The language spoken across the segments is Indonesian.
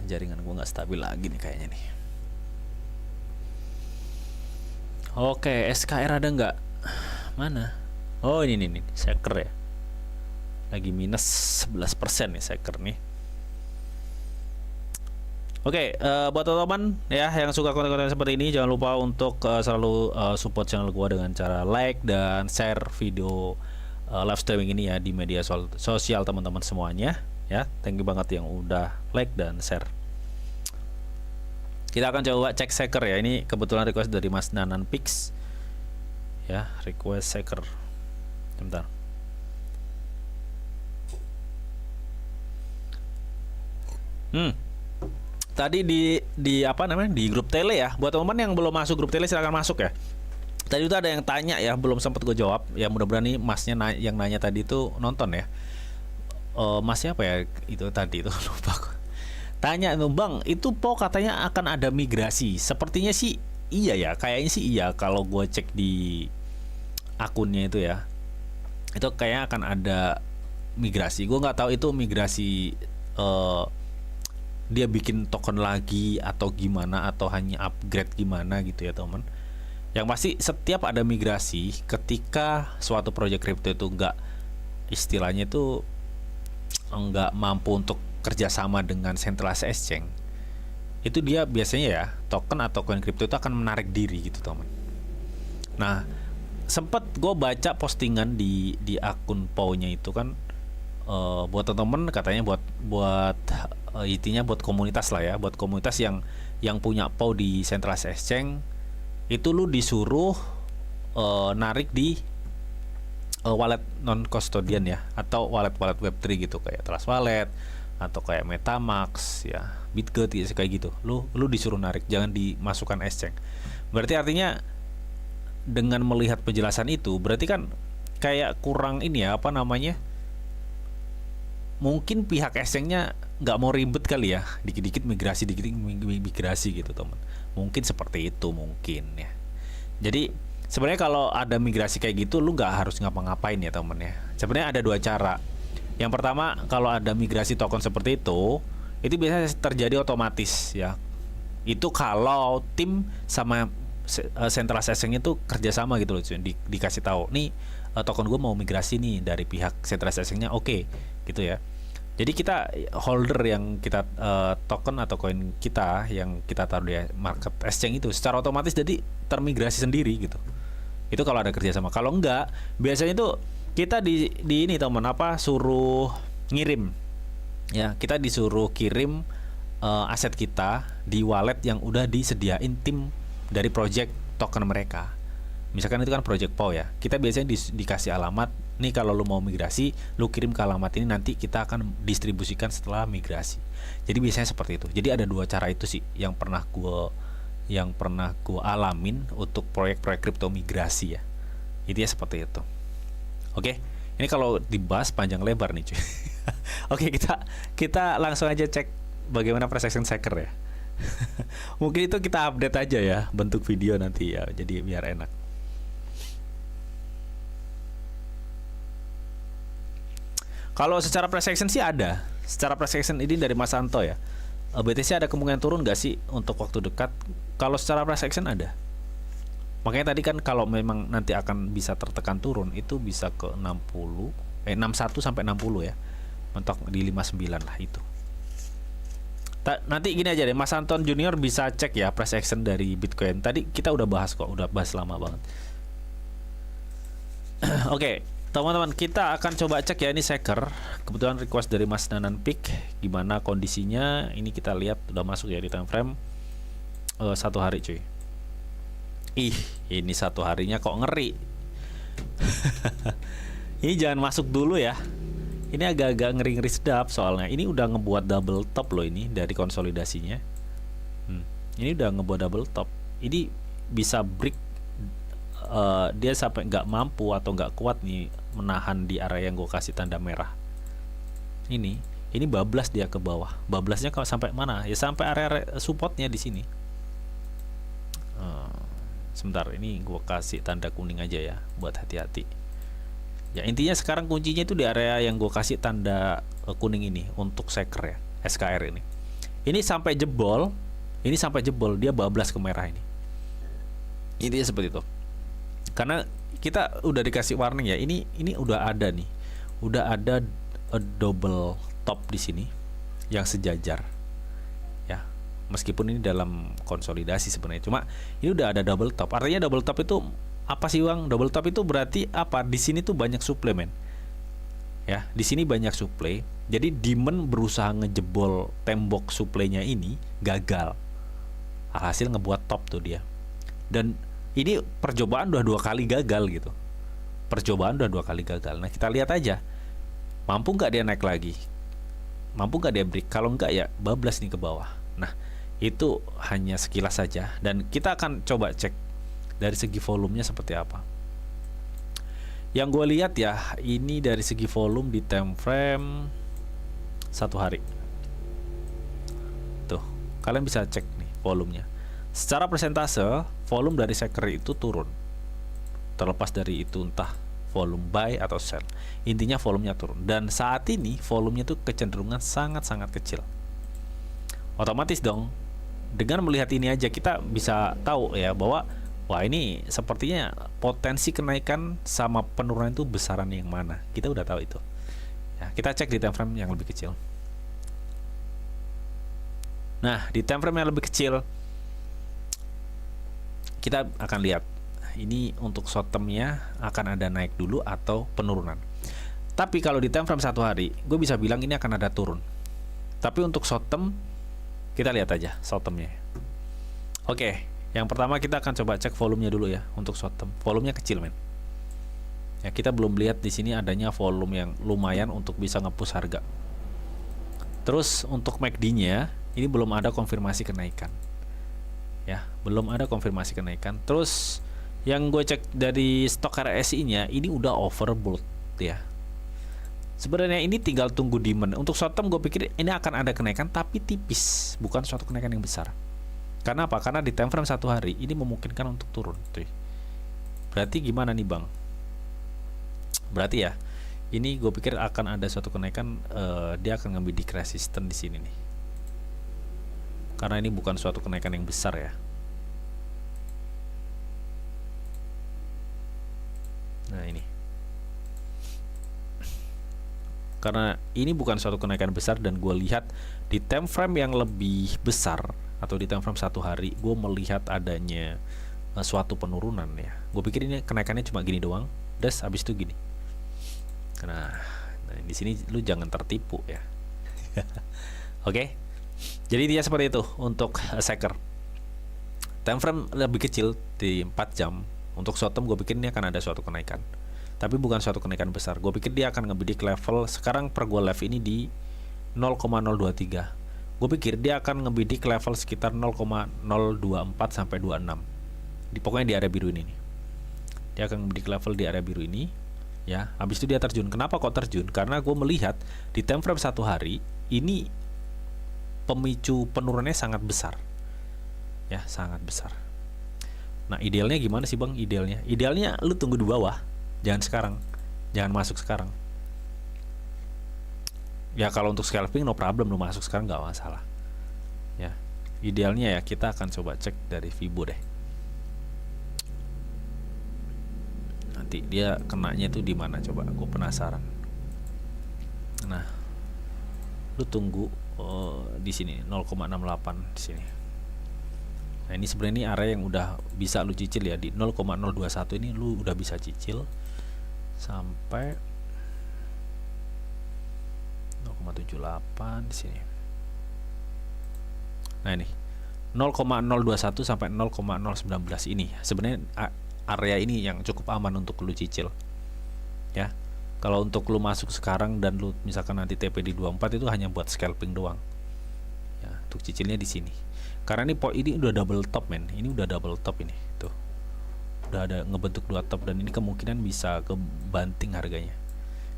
jaringan gue nggak stabil lagi nih kayaknya nih. Oke, SKR ada nggak? Mana? Oh ini nih, Shaker ya. Lagi minus 11% nih Shaker nih. Oke, buat teman-teman ya yang suka konten-konten seperti ini, jangan lupa untuk selalu support channel gua dengan cara like dan share video live streaming ini ya di media sosial teman-teman semuanya ya. Thank you banget yang udah like dan share. Kita akan coba cek Shaker ya. Ini kebetulan request dari Mas Nanan Pix ya, request Shaker. Bentar. Tadi di apa namanya, di grup tele ya. Buat teman-teman yang belum masuk grup tele, silahkan masuk ya. Tadi itu ada yang tanya ya, belum sempat gue jawab ya. Mudah-mudahan nih masnya yang nanya tadi itu nonton ya. Masnya apa ya itu tadi itu lupa gue. Tanya tuh, Bang, itu Po katanya akan ada migrasi. Sepertinya sih iya ya, kayaknya sih iya. Kalau gue cek di akunnya itu ya, itu kayaknya akan ada migrasi. Gue nggak tahu itu migrasi dia bikin token lagi atau gimana, atau hanya upgrade gimana gitu ya teman. Yang pasti setiap ada migrasi, ketika suatu project crypto itu nggak, istilahnya itu nggak mampu untuk kerjasama dengan centralized exchange, itu dia biasanya ya token atau koin crypto itu akan menarik diri gitu teman. Nah, sempet gue baca postingan di akun POW-nya itu kan, buat teman-teman katanya buat intinya buat komunitas lah ya, buat komunitas yang punya POW di centralized exchange, itu lu disuruh narik di wallet non custodian ya, atau wallet Web3 gitu, kayak Trust Wallet atau kayak MetaMask ya, BitGet ya, kayak gitu. Lu disuruh narik, jangan dimasukkan exchange. Berarti artinya dengan melihat penjelasan itu, berarti kan kayak kurang ini ya, apa namanya, mungkin pihak exchange-nya nggak mau ribet kali ya, dikit-dikit migrasi gitu teman. Mungkin seperti itu mungkin ya. Jadi sebenarnya kalau ada migrasi kayak gitu, lu nggak harus ngapa-ngapain ya temen ya. Sebenarnya ada dua cara. Yang pertama, kalau ada migrasi token seperti itu biasanya terjadi otomatis ya. Itu kalau tim sama central exchange itu kerjasama gitu loh, dikasih tahu nih token gue mau migrasi nih dari pihak central exchange-nya, oke, gitu ya. Jadi kita holder yang kita token atau koin kita yang kita taruh di market exchange itu secara otomatis jadi termigrasi sendiri gitu. Itu kalau ada kerjasama. Kalau enggak, biasanya itu kita di ini teman, apa, suruh ngirim ya, kita disuruh kirim aset kita di wallet yang udah disediain tim dari project token mereka. Misalkan itu kan project POW ya, kita biasanya dikasih alamat nih, kalau lu mau migrasi, lu kirim ke alamat ini, nanti kita akan distribusikan setelah migrasi. Jadi biasanya seperti itu. Jadi ada dua cara itu sih yang pernah gue alamin untuk proyek-proyek kripto migrasi ya. Intinya seperti itu. Oke, ini kalau dibahas panjang lebar nih cuy. Oke, kita langsung aja cek bagaimana price action Shaker ya. Mungkin itu kita update aja ya bentuk video nanti ya, jadi biar enak. Kalau secara price action sih ada. Secara price action ini dari Mas Santo ya. BTC ada kemungkinan turun nggak sih untuk waktu dekat? Kalau secara price action ada. Makanya tadi kan kalau memang nanti akan bisa tertekan turun, itu bisa ke 61 sampai 60 ya. Mentok di 59 lah itu. Nanti gini aja deh, Mas Anton Junior bisa cek ya price action dari Bitcoin. Tadi kita udah bahas kok, udah bahas lama banget. Oke, teman-teman, kita akan coba cek ya ini Shaker. Kebetulan request dari Mas Nanan Pik, gimana kondisinya? Ini kita lihat udah masuk ya di time frame 1 hari cuy. Ih, ini 1 harinya kok ngeri. Ini jangan masuk dulu ya. Ini agak-agak ngeri-ngeri sedap soalnya. Ini udah ngebuat double top loh ini dari konsolidasinya. Ini udah ngebuat double top. Ini bisa break, dia sampai nggak mampu atau nggak kuat nih menahan di area yang gue kasih tanda merah. Ini bablas dia ke bawah. Bablasnya kalau sampai mana? Ya sampai area supportnya di sini. Sebentar, ini gue kasih tanda kuning aja ya buat hati-hati. Ya intinya sekarang kuncinya itu di area yang gue kasih tanda kuning ini untuk Shaker ya, SKR ini. Ini sampai jebol, dia bablas ke merah ini. Intinya seperti itu. Karena kita udah dikasih warning ya. Ini udah ada nih. Udah ada a double top di sini yang sejajar. Ya. Meskipun ini dalam konsolidasi sebenarnya. Cuma ini udah ada double top. Artinya double top itu apa sih, Bang? Double top itu berarti apa? Di sini tuh banyak suplemen. Ya, di sini banyak suplai. Jadi demand berusaha ngejebol tembok suplainya ini gagal. Alhasil ngebuat top tuh dia. Dan ini percobaan udah 2 kali gagal gitu. Nah, kita lihat aja. Mampu nggak dia naik lagi? Mampu nggak dia break? Kalau nggak ya bablas nih ke bawah. Nah, itu hanya sekilas saja. Dan kita akan coba cek dari segi volumenya seperti apa. Yang gue lihat ya, ini dari segi volume di time frame 1 hari. Tuh, kalian bisa cek nih volumenya. Secara persentase, volume dari shaker itu turun. Terlepas dari itu entah volume buy atau sell. Intinya volumenya turun. Dan saat ini volumenya itu kecenderungan sangat-sangat kecil. Otomatis dong, dengan melihat ini aja kita bisa tahu ya bahwa wah ini sepertinya potensi kenaikan sama penurunan itu besaran yang mana. Kita udah tahu itu. Ya, kita cek di time frame yang lebih kecil. Nah, di time frame yang lebih kecil kita akan lihat ini untuk short termnya akan ada naik dulu atau penurunan. Tapi kalau di time frame 1 hari, gue bisa bilang ini akan ada turun. Tapi untuk short term, kita lihat aja short termnya. Oke, yang pertama kita akan coba cek volumenya dulu ya untuk short term. Volumenya kecil, men. Ya, kita belum lihat di sini adanya volume yang lumayan untuk bisa nge-push harga. Terus untuk MACD-nya ini belum ada konfirmasi kenaikan. Ya, belum ada konfirmasi kenaikan. Terus yang gue cek dari stok RSI-nya ini udah overbought ya. Sebenarnya ini tinggal tunggu demand. Untuk short term gue pikir ini akan ada kenaikan tapi tipis, bukan suatu kenaikan yang besar. Karena apa? Karena di time frame 1 hari ini memungkinkan untuk turun. Tuh. Berarti gimana nih, Bang? Berarti ya, ini gue pikir akan ada suatu kenaikan, dia akan ngambil di resisten di sini nih. Karena ini bukan suatu kenaikan yang besar ya. Nah ini. Karena ini bukan suatu kenaikan besar dan gue lihat di time frame yang lebih besar atau di time frame 1 hari, gue melihat adanya suatu penurunan ya. Gue pikir ini kenaikannya cuma gini doang, das habis itu gini. Nah di sini lu jangan tertipu ya. Oke. Jadi dia seperti itu untuk shaker. Time frame lebih kecil di 4 jam. Untuk short term gue pikir ini akan ada suatu kenaikan. Tapi bukan suatu kenaikan besar. Gue pikir dia akan ngebidik level. Sekarang per gue live ini di 0,023. Gue pikir dia akan ngebidik level sekitar 0,024 sampai 26. Pokoknya di area biru ini nih. Dia akan ngebidik level di area biru ini. Ya, habis itu dia terjun. Kenapa kok terjun? Karena gue melihat di time frame 1 hari ini pemicu penurunannya sangat besar. Ya, sangat besar. Nah, idealnya gimana sih, Bang? Idealnya lu tunggu di bawah. Jangan sekarang. Jangan masuk sekarang. Ya, kalau untuk scalping no problem, lu masuk sekarang nggak masalah. Ya, idealnya ya kita akan coba cek dari Fibo deh. Nanti dia kenanya itu di mana coba? Gue penasaran. Nah, lu tunggu di sini 0,68 di sini. Nah, ini sebenarnya ini area yang udah bisa lu cicil ya. Di 0,021 ini lu udah bisa cicil sampai 0,78 di sini. Nah, ini 0,021 sampai 0,019 ini sebenarnya area ini yang cukup aman untuk lu cicil. Ya. Kalau untuk lu masuk sekarang dan lu misalkan nanti TP di 24 itu hanya buat scalping doang. Ya, untuk cicilnya di sini. Karena ini udah double top, men. Ini udah double top ini. Tuh. Udah ada ngebentuk 2 top dan ini kemungkinan bisa kebanting harganya.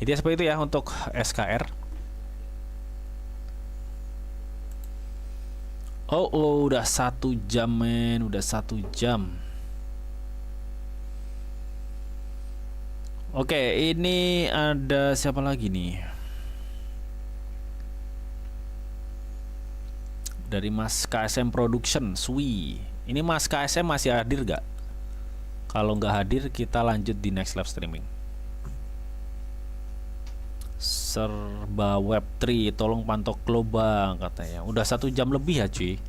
Itu ya seperti itu ya untuk SKR. Oh, udah 1 jam, men. Udah 1 jam. Oke, ini ada siapa lagi nih? Dari Mas KSM Production, Sui. Ini Mas KSM masih hadir gak? Kalau nggak hadir, kita lanjut di next live streaming. Serba Web3, tolong pantau Global katanya. Udah 1 jam lebih ya cuy.